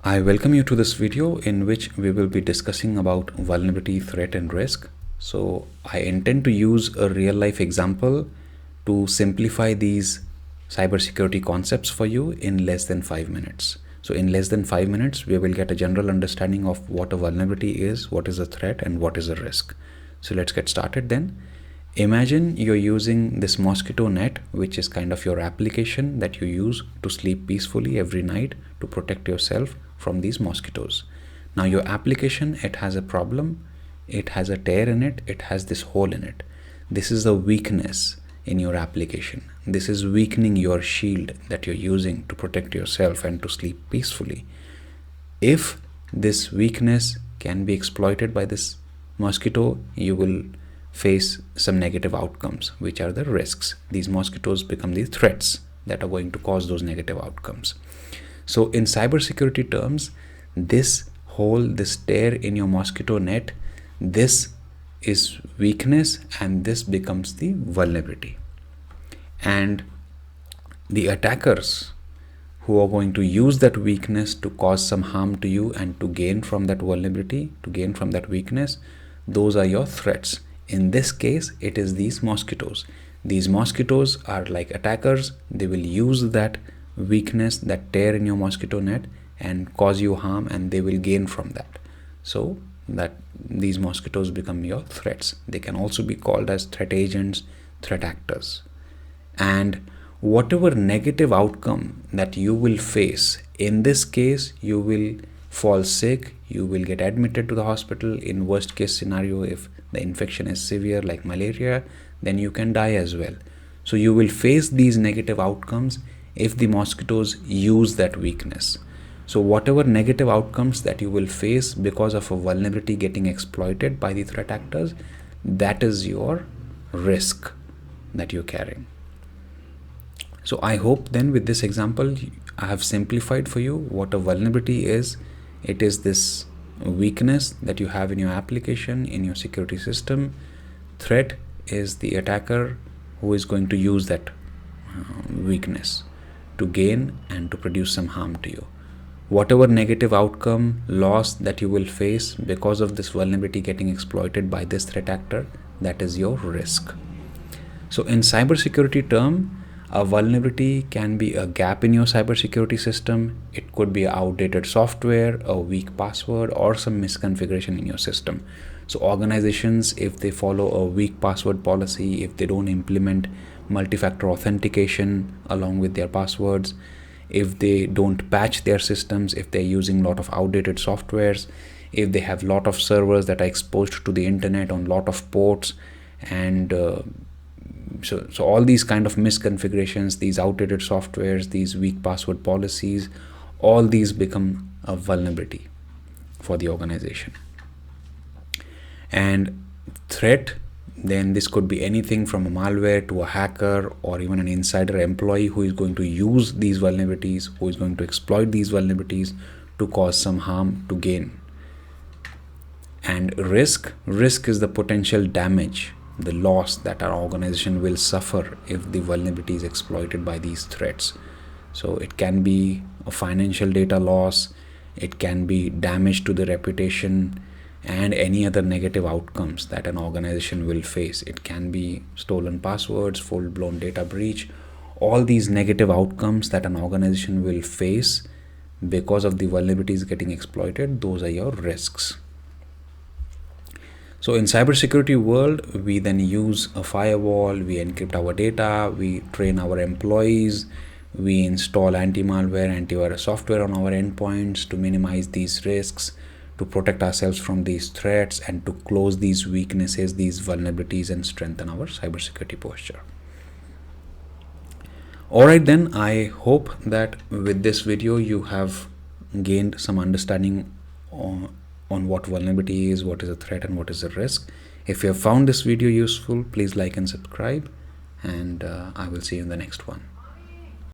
I welcome you to this video in which we will be discussing about vulnerability, threat and risk. So I intend to use a real life example to simplify these cybersecurity concepts for you in less than 5 minutes. So in less than 5 minutes, we will get a general understanding of what a vulnerability is, what is a threat and what is a risk. So let's get started then. Imagine you're using this mosquito net, which is kind of your application that you use to sleep peacefully every night to protect yourself from these mosquitoes. Now your application, it has a problem, it has a tear in it, it has this hole in it. This is a weakness in your application. This is weakening your shield that you're using to protect yourself and to sleep peacefully. If this weakness can be exploited by this mosquito, you will face some negative outcomes, which are the risks. These mosquitoes become the threats that are going to cause those negative outcomes. So in cybersecurity terms, this hole, this tear in your mosquito net, this is weakness and this becomes the vulnerability. And the attackers who are going to use that weakness to cause some harm to you and to gain from that vulnerability, to gain from that weakness, those are your threats. In this case, it is these mosquitoes. These mosquitoes are like attackers. They will use that weakness, that tear in your mosquito net and cause you harm, and they will gain from that. So that these mosquitoes become your threats. They can also be called as threat agents, threat actors. And whatever negative outcome that you will face, in this case, you will fall sick, you will get admitted to the hospital. In worst case scenario, if the infection is severe like malaria, then you can die as well. So you will face these negative outcomes if the mosquitoes use that weakness. So whatever negative outcomes that you will face because of a vulnerability getting exploited by the threat actors, that is your risk that you're carrying. So I hope then with this example, I have simplified for you what a vulnerability is. It is this weakness that you have in your application, in your security system. Threat is the attacker who is going to use that weakness to gain and to produce some harm to you. Whatever negative outcome, loss that you will face because of this vulnerability getting exploited by this threat actor, that is your risk. So in cybersecurity term, a vulnerability can be a gap in your cybersecurity system. It could be outdated software, a weak password, or some misconfiguration in your system. So organizations, if they follow a weak password policy, if they don't implement multi-factor authentication along with their passwords, if they don't patch their systems, if they're using a lot of outdated softwares, if they have a lot of servers that are exposed to the internet on a lot of ports, and so all these kind of misconfigurations, these outdated softwares, these weak password policies, all these become a vulnerability for the organization. And threat, then this could be anything from a malware to a hacker or even an insider employee who is going to use these vulnerabilities, who is going to exploit these vulnerabilities to cause some harm to gain. And risk is the potential damage, the loss that our organization will suffer if the vulnerability is exploited by these threats. So it can be a financial data loss, it can be damage to the reputation, and any other negative outcomes that an organization will face. It can be stolen passwords, full-blown data breach, all these negative outcomes that an organization will face because of the vulnerabilities getting exploited, those are your risks. So in cybersecurity world, we then use a firewall, we encrypt our data, we train our employees, we install anti-malware, antivirus software on our endpoints to minimize these risks, to protect ourselves from these threats, and to close these weaknesses, these vulnerabilities, and strengthen our cybersecurity posture. Alright then, I hope that with this video you have gained some understanding on what vulnerability is, what is a threat, and what is a risk. If you have found this video useful, please like and subscribe, and I will see you in the next one.